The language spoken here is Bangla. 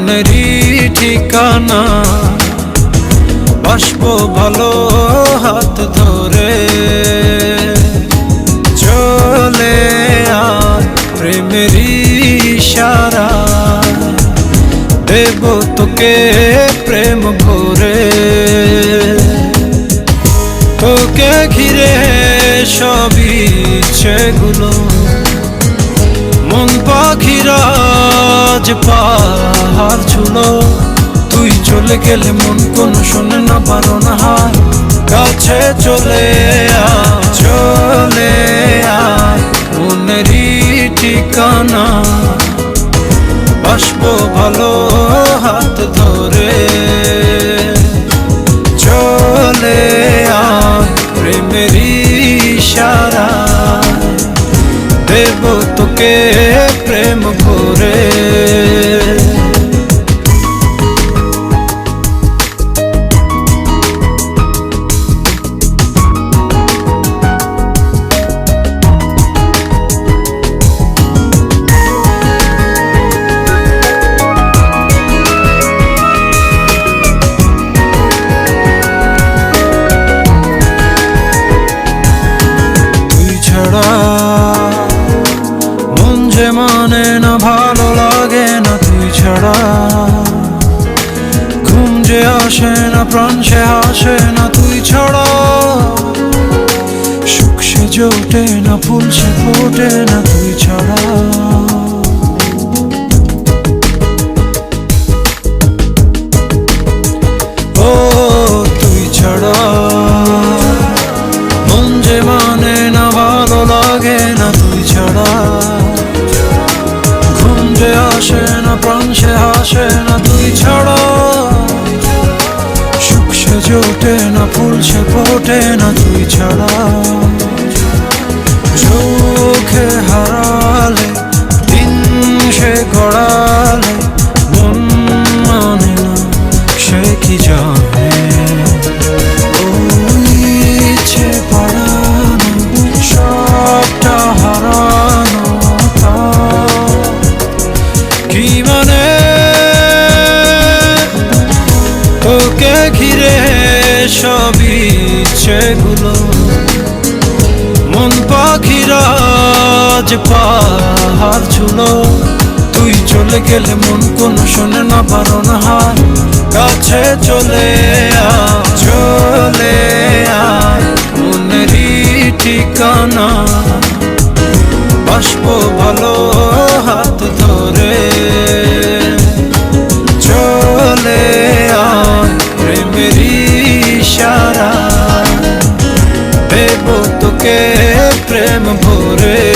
মনেরই ঠিকানা বাসবো ভালো হাত ধরে চলে আয় প্রেমেরই ইশারা দেব তোকে প্রেম ভরে তোকে ঘিরে সবই ইচ্ছেগুলো মন পাখিরা আজ পাহাড় ছুলো তুই চলে গেলে মন কোনো শোনে না পারো না হার কাছে চলে আয় মনেরই ঠিকানা বাসবো ভালো হাত ধরে চলে আয় প্রেমেরই ইশারা দেব তোকে প্রেম ভরে মন যে মানে না ভালো লাগে না তুই ছাড়া ঘুম যে আসে না প্রাণ সে হাসে না তুই ছাড়া সুখ সে জোটে না ফুল সে ফোটে না তুই ছাড়া ও তুই ছাড়া মন যে মানে না ভালো লাগে না তুই ছাড়া ঘুম যে আসে না প্রাণ সে হাসে না তুই ছাড়া সুখ সে জোটে না ফুল সে ফোটে না তুই ছাড়া চোখে হারালে দিন সে গড়ালে মন মানে না সে কি জানে তোকে ঘিরে সবই ইচ্ছেগুলো মন পাখিরা আজ পাহাড় ছুলো তুই চলে গেলে মন কোনো শোনে না পারো না হার কাছে চলে আয় মনেরই ঠিকানা বাসবো ভালো হাত ধরে চলে আয় প্রেমেরই ইশারা দেব তোকে প্রেম ভরে